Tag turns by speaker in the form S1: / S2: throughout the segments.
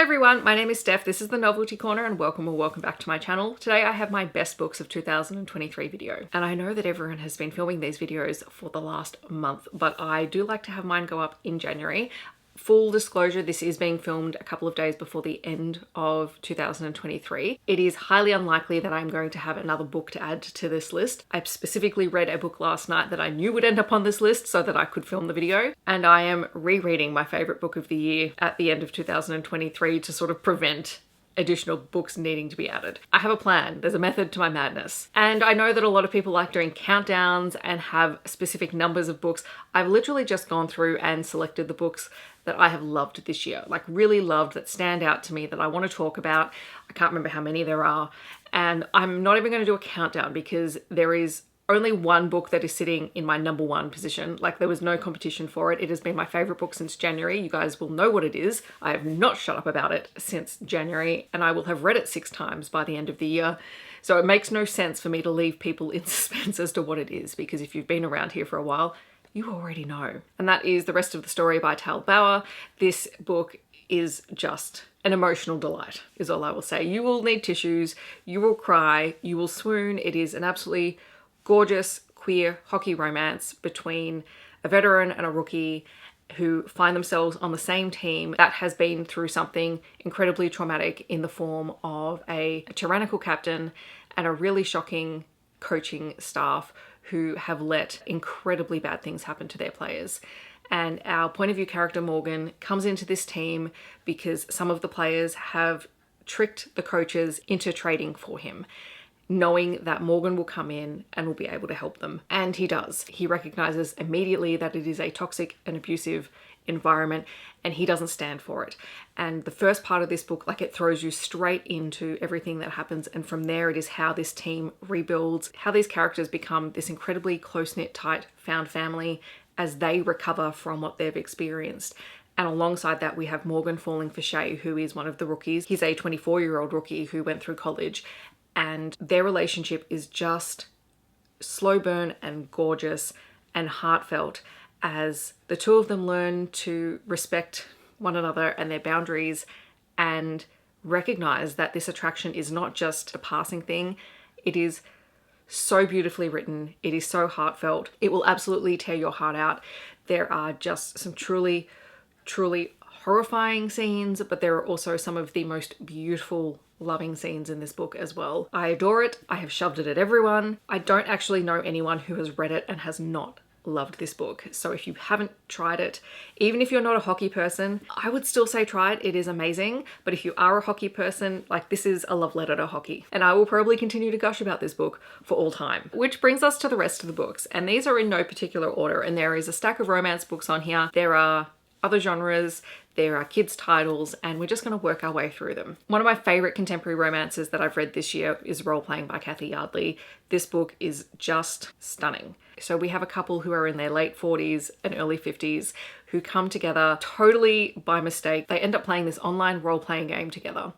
S1: everyone, my name is Steph, this is the Novelty Corner and welcome or welcome back to my channel. Today I have my best books of 2023 video. And I know that everyone has been filming these videos for the last month, but I do like to have mine go up in January. Full disclosure, this is being filmed a couple of days before the end of 2023. It is highly unlikely that I'm going to have another book to add to this list. I specifically read a book last night that I knew would end up on this list so that I could film the video. And I am rereading my favorite book of the year at the end of 2023 to sort of prevent additional books needing to be added. I have a plan. There's a method to my madness. And I know that a lot of people like doing countdowns and have specific numbers of books. I've literally just gone through and selected the books that I have loved this year, like really loved, that stand out to me, that I want to talk about. I can't remember how many there are. And I'm not even going to do a countdown because there is only one book that is sitting in my #1 position. Like, there was no competition for it. It has been my favorite book since January. You guys will know what it is. I have not shut up about it since January, and I will have read it 6 times by the end of the year. So it makes no sense for me to leave people in suspense as to what it is, because if you've been around here for a while, you already know. And that is The Rest of the Story by Tal Bauer. This book is just an emotional delight, is all I will say. You will need tissues, you will cry, you will swoon. It is an absolutely gorgeous queer hockey romance between a veteran and a rookie who find themselves on the same team that has been through something incredibly traumatic in the form of a tyrannical captain and a really shocking coaching staff who have let incredibly bad things happen to their players. And our point of view character Morgan comes into this team because some of the players have tricked the coaches into trading for him, knowing that Morgan will come in and will be able to help them. And he does. He recognizes immediately that it is a toxic and abusive environment and he doesn't stand for it. And the first part of this book, like, it throws you straight into everything that happens. And from there, it is how this team rebuilds, how these characters become this incredibly close-knit, tight, found family as they recover from what they've experienced. And alongside that, we have Morgan falling for Shay, who is one of the rookies. He's a 24-year-old rookie who went through college. And their relationship is just slow burn and gorgeous and heartfelt as the two of them learn to respect one another and their boundaries and recognize that this attraction is not just a passing thing. It is so beautifully written. It is so heartfelt. It will absolutely tear your heart out. There are just some truly, truly horrifying scenes, but there are also some of the most beautiful, loving scenes in this book as well. I adore it. I have shoved it at everyone. I don't actually know anyone who has read it and has not loved this book. So if you haven't tried it, even if you're not a hockey person, I would still say try it. It is amazing. But if you are a hockey person, like, this is a love letter to hockey. And I will probably continue to gush about this book for all time. Which brings us to the rest of the books. And these are in no particular order. And there is a stack of romance books on here. There are other genres, there are kids' titles, and we're just going to work our way through them. One of my favorite contemporary romances that I've read this year is Role Playing by Kathy Yardley. This book is just stunning. So we have a couple who are in their late 40s and early 50s who come together totally by mistake. They end up playing this online role-playing game together.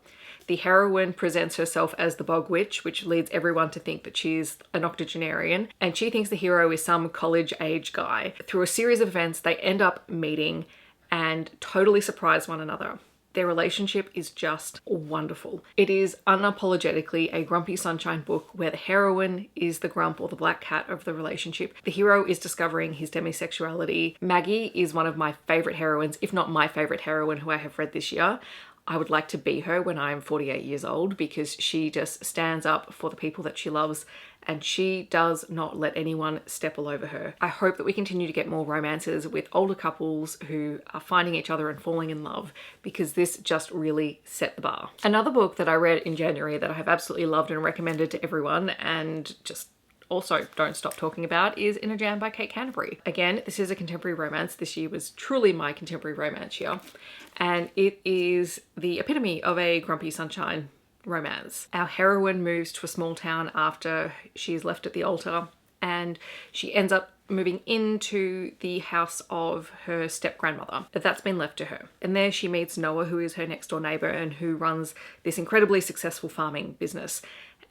S1: The heroine presents herself as the Bog Witch, which leads everyone to think that she's an octogenarian, and she thinks the hero is some college-age guy. Through a series of events, they end up meeting and totally surprise one another. Their relationship is just wonderful. It is unapologetically a grumpy sunshine book where the heroine is the grump or the black cat of the relationship. The hero is discovering his demisexuality. Maggie is one of my favorite heroines, if not my favorite heroine who I have read this year. I would like to be her when I'm 48 years old because she just stands up for the people that she loves and she does not let anyone step all over her. I hope that we continue to get more romances with older couples who are finding each other and falling in love, because this just really set the bar. Another book that I read in January that I have absolutely loved and recommended to everyone and just also don't stop talking about is In a Jam by Kate Canterbury. Again, this is a contemporary romance. This year was truly my contemporary romance year. And it is the epitome of a grumpy sunshine romance. Our heroine moves to a small town after she's left at the altar, and she ends up moving into the house of her step-grandmother that's been left to her. And there she meets Noah, who is her next door neighbor and who runs this incredibly successful farming business.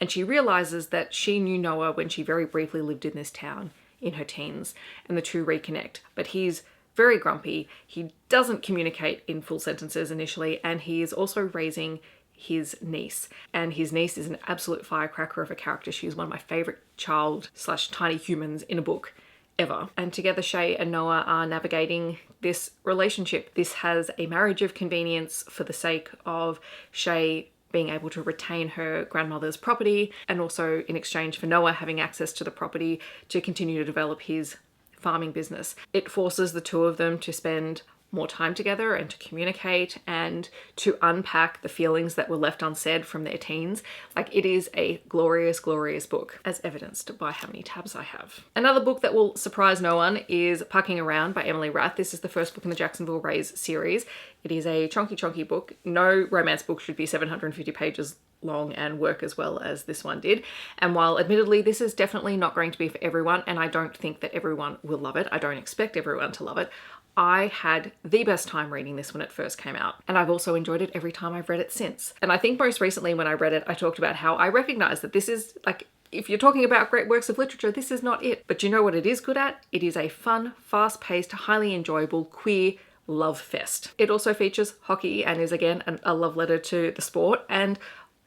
S1: And she realizes that she knew Noah when she very briefly lived in this town in her teens, and the two reconnect. But he's very grumpy. He doesn't communicate in full sentences initially, and he is also raising his niece. And his niece is an absolute firecracker of a character. She's one of my favorite child / tiny humans in a book ever. And together Shay and Noah are navigating this relationship. This has a marriage of convenience for the sake of Shay being able to retain her grandmother's property, and also in exchange for Noah having access to the property to continue to develop his farming business. It forces the two of them to spend more time together and to communicate and to unpack the feelings that were left unsaid from their teens. Like, it is a glorious, glorious book, as evidenced by how many tabs I have. Another book that will surprise no one is Pucking Around by Emily Rath. This is the first book in the Jacksonville Rays series. It is a chunky book. No romance book should be 750 pages long and work as well as this one did. And while admittedly this is definitely not going to be for everyone, and I don't think that everyone will love it, I don't expect everyone to love it, I had the best time reading this when it first came out, and I've also enjoyed it every time I've read it since. And I think most recently when I read it, I talked about how I recognize that this is, like, if you're talking about great works of literature, this is not it. But you know what it is good at? It is a fun, fast-paced, highly enjoyable, queer love fest. It also features hockey and is again a love letter to the sport, and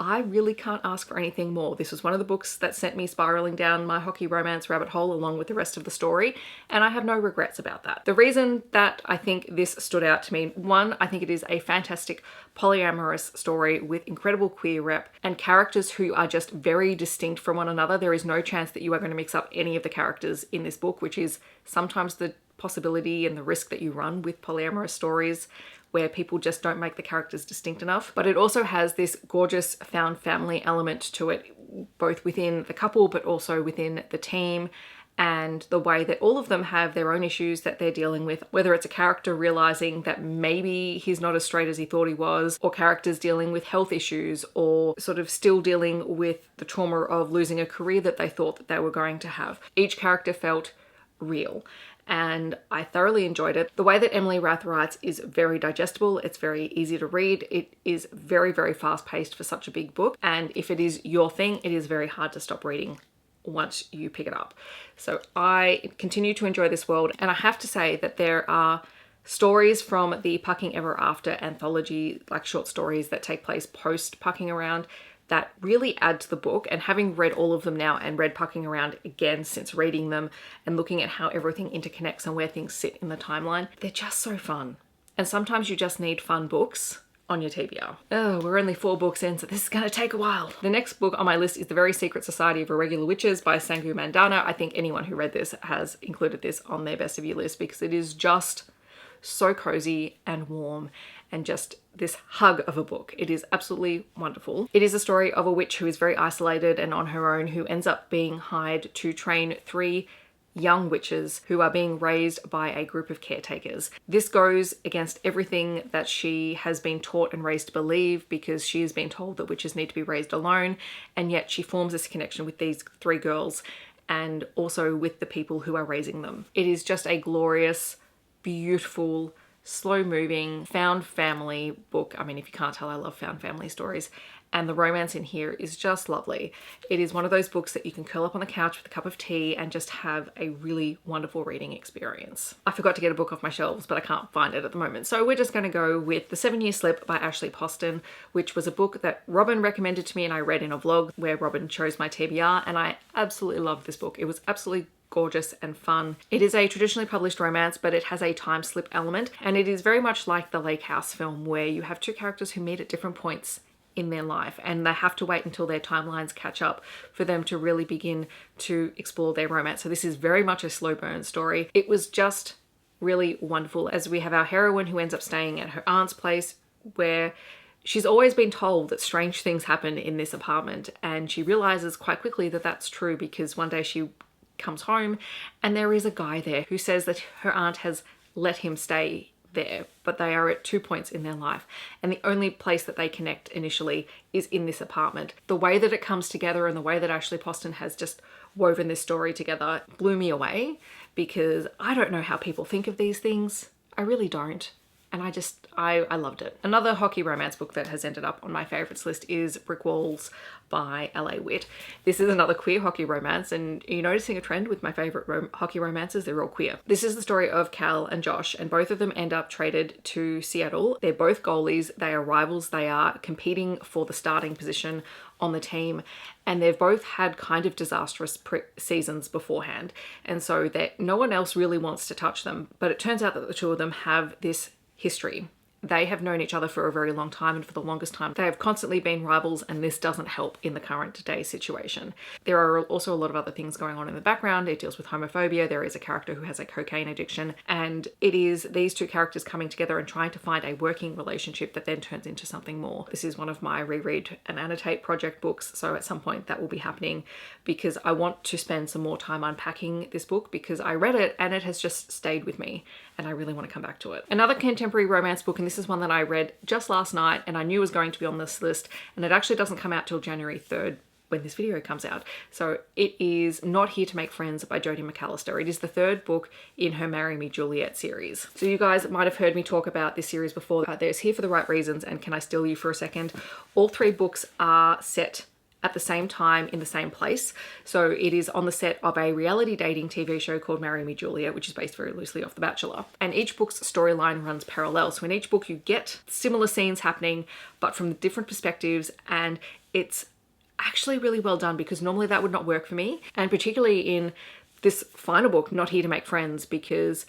S1: I really can't ask for anything more. This was one of the books that sent me spiraling down my hockey romance rabbit hole along with the rest of the story, and I have no regrets about that. The reason that I think this stood out to me, one, I think it is a fantastic polyamorous story with incredible queer rep and characters who are just very distinct from one another. There is no chance that you are going to mix up any of the characters in this book, which is sometimes the possibility and the risk that you run with polyamorous stories, where people just don't make the characters distinct enough. But it also has this gorgeous found family element to it, both within the couple but also within the team, and the way that all of them have their own issues that they're dealing with, whether it's a character realizing that maybe he's not as straight as he thought he was, or characters dealing with health issues, or sort of still dealing with the trauma of losing a career that they thought that they were going to have. Each character felt real, and I thoroughly enjoyed it. The way that Emily Rath writes is very digestible. It's very easy to read. It is very, very fast paced for such a big book. And if it is your thing, it is very hard to stop reading once you pick it up. So I continue to enjoy this world. And I have to say that there are stories from the Pucking Ever After anthology, like short stories that take place post Pucking Around, that really add to the book. And having read all of them now and read Pucking Around again since reading them and looking at how everything interconnects and where things sit in the timeline, they're just so fun. And sometimes you just need fun books on your TBR. Oh, we're only 4 books in, so this is gonna take a while. The next book on my list is The Very Secret Society of Irregular Witches by Sangu Mandana. I think anyone who read this has included this on their best of year list because it is just so cozy and warm and just this hug of a book. It is absolutely wonderful. It is a story of a witch who is very isolated and on her own, who ends up being hired to train 3 young witches who are being raised by a group of caretakers. This goes against everything that she has been taught and raised to believe, because she has been told that witches need to be raised alone, and yet she forms this connection with these 3 girls and also with the people who are raising them. It is just a glorious, beautiful, slow-moving, found family book. I mean, if you can't tell, I love found family stories. And the romance in here is just lovely. It is one of those books that you can curl up on the couch with a cup of tea and just have a really wonderful reading experience. I forgot to get a book off my shelves, but I can't find it at the moment. So we're just going to go with The 7-Year Slip by Ashley Poston, which was a book that Robin recommended to me and I read in a vlog where Robin chose my TBR, and I absolutely loved this book. It was absolutely gorgeous and fun. It is a traditionally published romance, but it has a time slip element, and it is very much like the Lake House film, where you have 2 characters who meet at different points in their life and they have to wait until their timelines catch up for them to really begin to explore their romance. So this is very much a slow burn story. It was just really wonderful, as we have our heroine who ends up staying at her aunt's place, where she's always been told that strange things happen in this apartment, and she realizes quite quickly that that's true, because one day she comes home and there is a guy there who says that her aunt has let him stay there, but they are at 2 points in their life, and the only place that they connect initially is in this apartment. The way that it comes together and the way that Ashley Poston has just woven this story together blew me away, because I don't know how people think of these things. I really don't. And I loved it. Another hockey romance book that has ended up on my favorites list is Brick Walls by L.A. Witt. This is another queer hockey romance, and you're noticing a trend with my favorite hockey romances. They're all queer. This is the story of Cal and Josh, and both of them end up traded to Seattle. They're both goalies. They are rivals. They are competing for the starting position on the team, and they've both had kind of disastrous seasons beforehand, and so that no one else really wants to touch them. But it turns out that the two of them have this history. They have known each other for a very long time, and for the longest time they have constantly been rivals, and this doesn't help in the current day situation. There are also a lot of other things going on in the background. It deals with homophobia. There is a character who has a cocaine addiction, and it is these two characters coming together and trying to find a working relationship that then turns into something more. This is one of my reread and annotate project books, so at some point that will be happening, because I want to spend some more time unpacking this book, because I read it and it has just stayed with me and I really want to come back to it. Another contemporary romance book, and this is one that I read just last night and I knew was going to be on this list, and it actually doesn't come out till January 3rd when this video comes out. So it is Not Here to Make Friends by Jodi McAllister. It is the third book in her Marry Me Juliet series. So you guys might have heard me talk about this series before. There's Here for the Right Reasons and Can I Steal You for a Second. All three books are set at the same time in the same place. So it is on the set of a reality dating TV show called Marry Me Juliet, which is based very loosely off The Bachelor. And each book's storyline runs parallel. So in each book you get similar scenes happening, but from different perspectives, and it's actually really well done, because normally that would not work for me. And particularly in this final book, Not Here to Make Friends, because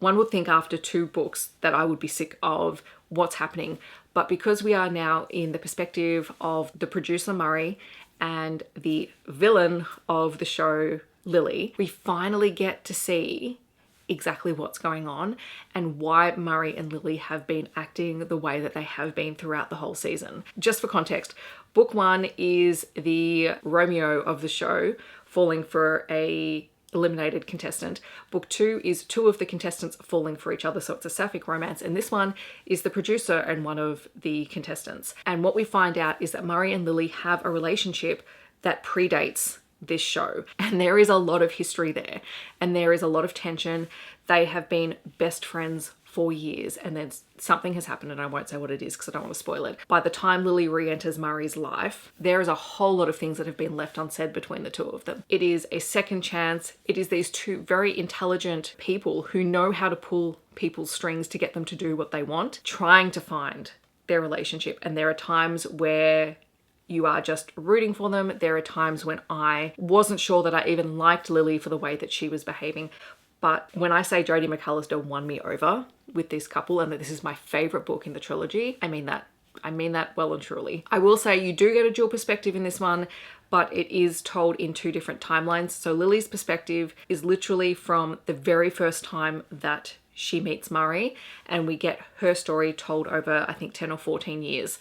S1: one would think after two books that I would be sick of what's happening. But because we are now in the perspective of the producer Murray and the villain of the show Lily, we finally get to see exactly what's going on and why Murray and Lily have been acting the way that they have been throughout the whole season. Just for context, book one is the Romeo of the show falling for a eliminated contestant. Book two is two of the contestants falling for each other, so it's a sapphic romance, and this one is the producer and one of the contestants. And what we find out is that Murray and Lily have a relationship that predates this show, and there is a lot of history there, and there is a lot of tension. They have been best friends for years, and then something has happened, and I won't say what it is because I don't want to spoil it. By the time Lily re-enters Murray's life, there is a whole lot of things that have been left unsaid between the two of them. It is a second chance. It is these two very intelligent people who know how to pull people's strings to get them to do what they want, trying to find their relationship. And there are times where you are just rooting for them. There are times when I wasn't sure that I even liked Lily for the way that she was behaving. But when I say Jodi McAllister won me over with this couple and that this is my favorite book in the trilogy, I mean that. I mean that well and truly. I will say you do get a dual perspective in this one, but it is told in two different timelines. So Lily's perspective is literally from the very first time that she meets Murray, and we get her story told over, I think, 10 or 14 years.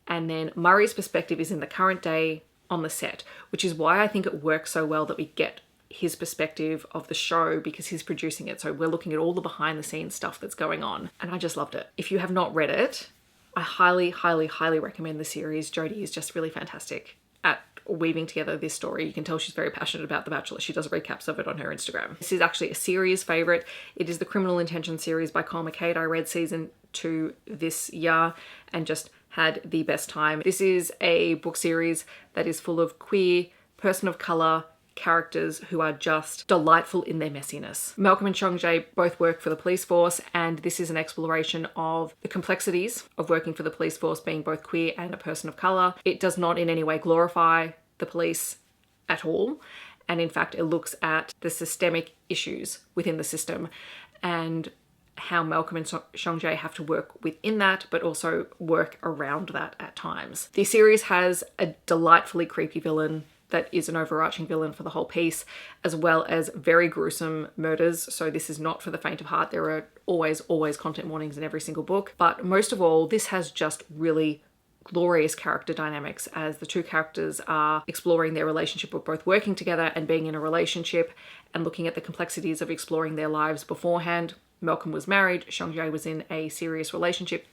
S1: And then Murray's perspective is in the current day on the set, which is why I think it works so well that we get his perspective of the show, because he's producing it. So we're looking at all the behind the scenes stuff that's going on. And I just loved it. If you have not read it, I highly, highly, highly recommend the series. Jodi is just really fantastic at weaving together this story. You can tell she's very passionate about The Bachelor. She does recaps of it on her Instagram. This is actually a series favorite. It is the Criminal Intention series by Cole McCade. I read season 2 this year and just had the best time. This is a book series that is full of queer, person of color characters who are just delightful in their messiness. Malcolm and Shong-jae both work for the police force, and this is an exploration of the complexities of working for the police force, being both queer and a person of color. It does not in any way glorify the police at all, and in fact it looks at the systemic issues within the system and how Malcolm and Shong-jae have to work within that, but also work around that at times. The series has a delightfully creepy villain that is an overarching villain for the whole piece, as well as very gruesome murders. So this is not for the faint of heart. There are always content warnings in every single book. But most of all, this has just really glorious character dynamics as the two characters are exploring their relationship of both working together and being in a relationship and looking at the complexities of exploring their lives beforehand. Malcolm was married, Shong-jae was in a serious relationship.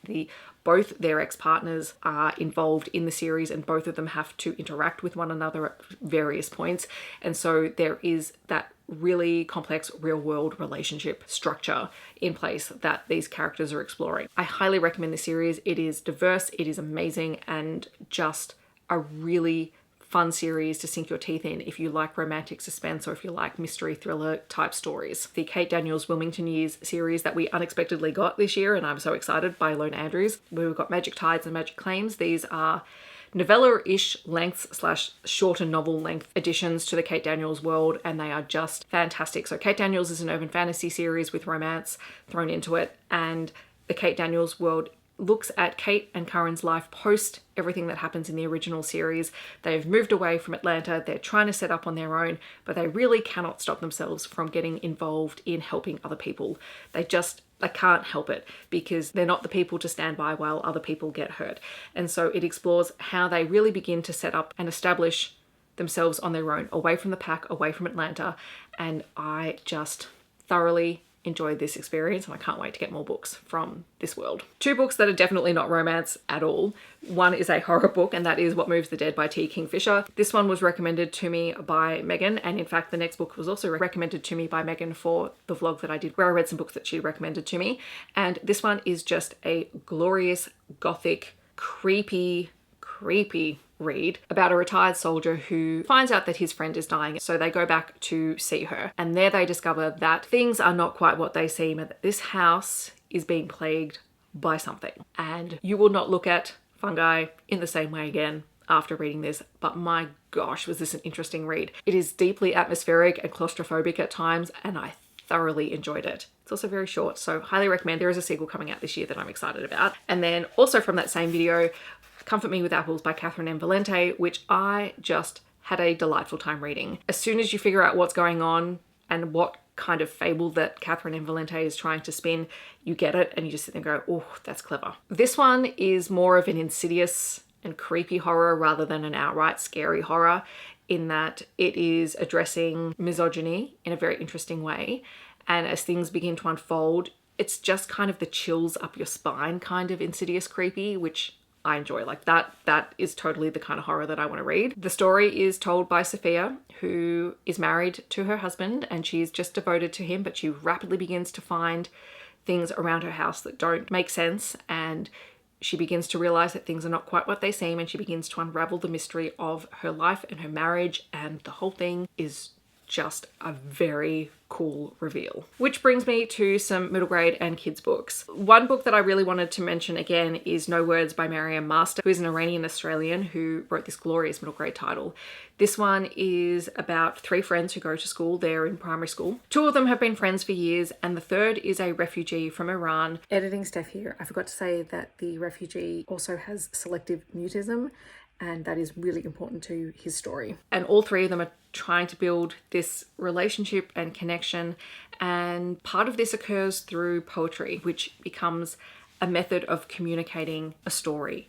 S1: Both their ex-partners are involved in the series and both of them have to interact with one another at various points. And so there is that really complex real world relationship structure in place that these characters are exploring. I highly recommend this series. It is diverse, it is amazing, and just a really fun series to sink your teeth in if you like romantic suspense or if you like mystery thriller type stories. The Kate Daniels Wilmington Years series that we unexpectedly got this year, and I'm so excited, by Lone Andrews. We've got Magic Tides and Magic Claims. These are novella-ish lengths / shorter novel length additions to the Kate Daniels world, and they are just fantastic. So Kate Daniels is an urban fantasy series with romance thrown into it, and the Kate Daniels world looks at Kate and Curran's life post everything that happens in the original series. They've moved away from Atlanta, they're trying to set up on their own, but they really cannot stop themselves from getting involved in helping other people. They can't help it because they're not the people to stand by while other people get hurt. And so it explores how they really begin to set up and establish themselves on their own, away from the pack, away from Atlanta. And I just thoroughly enjoyed this experience, and I can't wait to get more books from this world. Two books that are definitely not romance at all. One is a horror book, and that is What Moves the Dead by T. Kingfisher. This one was recommended to me by Megan, and in fact the next book was also recommended to me by Megan for the vlog that I did where I read some books that she recommended to me. And this one is just a glorious, gothic, creepy read about a retired soldier who finds out that his friend is dying. So they go back to see her, and there they discover that things are not quite what they seem, and that this house is being plagued by something. And you will not look at fungi in the same way again after reading this, but my gosh, was this an interesting read. It is deeply atmospheric and claustrophobic at times, and I thoroughly enjoyed it. It's also very short, so highly recommend. There is a sequel coming out this year that I'm excited about. And then also from that same video, Comfort Me with Apples by Catherine M. Valente, which I just had a delightful time reading. As soon as you figure out what's going on and what kind of fable that Catherine M. Valente is trying to spin, you get it and you just sit there and go, oh, that's clever. This one is more of an insidious and creepy horror rather than an outright scary horror, in that it is addressing misogyny in a very interesting way. And as things begin to unfold, it's just kind of the chills up your spine kind of insidious creepy, which I enjoy. Like that is totally the kind of horror that I want to read. The story is told by Sophia, who is married to her husband, and she's just devoted to him, but she rapidly begins to find things around her house that don't make sense, and she begins to realize that things are not quite what they seem, and she begins to unravel the mystery of her life and her marriage, and the whole thing is just a very cool reveal. Which brings me to some middle grade and kids books. One book that I really wanted to mention again is No Words by Mariam Master, who is an Iranian Australian who wrote this glorious middle grade title. This one is about three friends who go to school. They're in primary school. Two of them have been friends for years, and the third is a refugee from Iran. Editing stuff here. I forgot to say that the refugee also has selective mutism, and that is really important to his story. And all three of them are trying to build this relationship and connection, and part of this occurs through poetry, which becomes a method of communicating a story.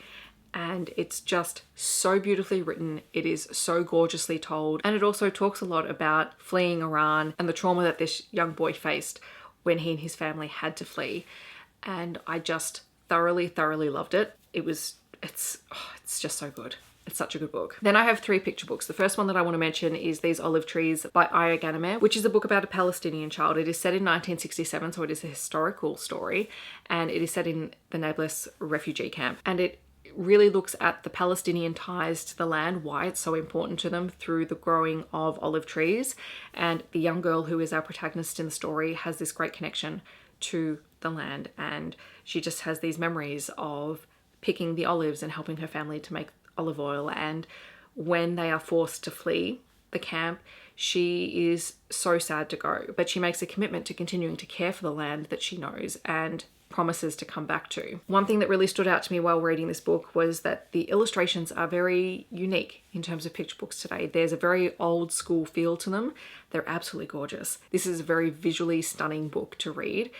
S1: And it's just so beautifully written, it is so gorgeously told, and it also talks a lot about fleeing Iran and the trauma that this young boy faced when he and his family had to flee. And I just thoroughly loved it. It's just so good. It's such a good book. Then I have three picture books. The first one that I want to mention is These Olive Trees by Aya Ghanimeh, which is a book about a Palestinian child. It is set in 1967, so it is a historical story, and it is set in the Nablus refugee camp. And it really looks at the Palestinian ties to the land, why it's so important to them through the growing of olive trees. And the young girl who is our protagonist in the story has this great connection to the land, and she just has these memories of picking the olives and helping her family to make olive oil. And when they are forced to flee the camp, she is so sad to go, but she makes a commitment to continuing to care for the land that she knows and promises to come back to. One thing that really stood out to me while reading this book was that the illustrations are very unique in terms of picture books today. There's a very old school feel to them. They're absolutely gorgeous. This is a very visually stunning book to read,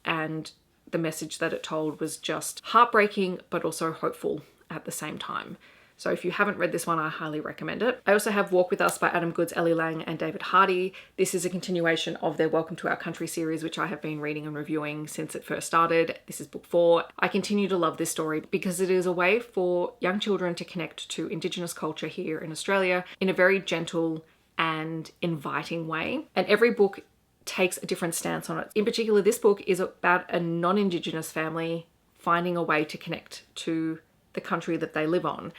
S1: and the message that it told was just heartbreaking but also hopeful at the same time. So if you haven't read this one, I highly recommend it. I also have Walk With Us by Adam Goodes, Ellie Lang and David Hardy. This is a continuation of their Welcome to Our Country series, which I have been reading and reviewing since it first started. This is book 4. I continue to love this story because it is a way for young children to connect to Indigenous culture here in Australia in a very gentle and inviting way. And every book takes a different stance on it. In particular, this book is about a non-Indigenous family finding a way to connect to the country that they live on.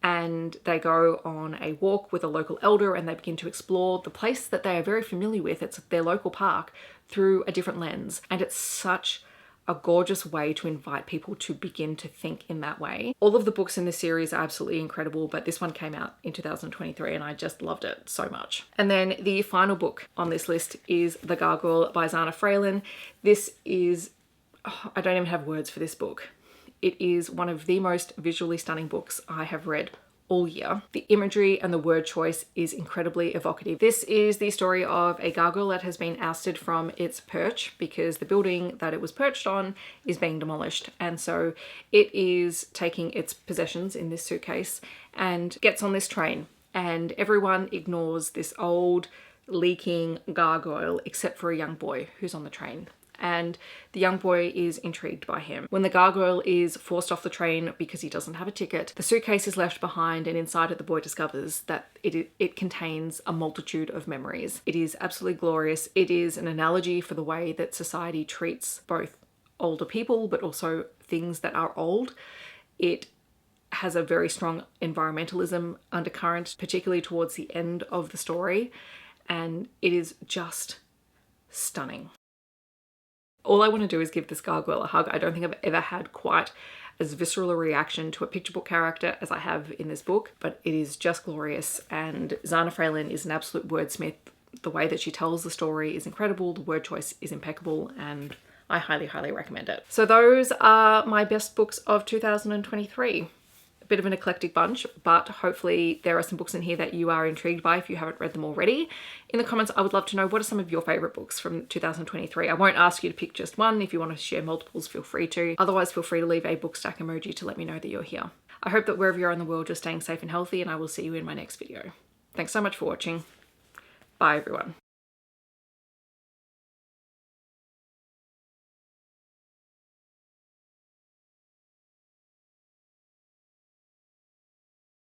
S1: And they go on a walk with a local elder and they begin to explore the place that they are very familiar with. It's their local park through a different lens. And it's such a gorgeous way to invite people to begin to think in that way. All of the books in this series are absolutely incredible, but this one came out in 2023 and I just loved it so much. And then the final book on this list is The Gargoyle by Zana Fralin. This is, I don't even have words for this book. It is one of the most visually stunning books I have read all year. The imagery and the word choice is incredibly evocative. This is the story of a gargoyle that has been ousted from its perch because the building that it was perched on is being demolished. And so it is taking its possessions in this suitcase and gets on this train. And everyone ignores this old, leaking gargoyle except for a young boy who's on the train. And the young boy is intrigued by him. When the gargoyle is forced off the train because he doesn't have a ticket, the suitcase is left behind, and inside it the boy discovers that it contains a multitude of memories. It is absolutely glorious. It is an analogy for the way that society treats both older people but also things that are old. It has a very strong environmentalism undercurrent, particularly towards the end of the story, and it is just stunning. All I want to do is give this gargoyle a hug. I don't think I've ever had quite as visceral a reaction to a picture book character as I have in this book, but it is just glorious. And Zana Fralin is an absolute wordsmith. The way that she tells the story is incredible. The word choice is impeccable, and I highly, highly recommend it. So those are my best books of 2023. A bit of an eclectic bunch, but hopefully there are some books in here that you are intrigued by if you haven't read them already. In the comments, I would love to know, what are some of your favorite books from 2023? I won't ask you to pick just one. If you want to share multiples, feel free to. Otherwise, feel free to leave a book stack emoji to let me know that you're here. I hope that wherever you are in the world, you're staying safe and healthy, and I will see you in my next video. Thanks so much for watching. Bye, everyone.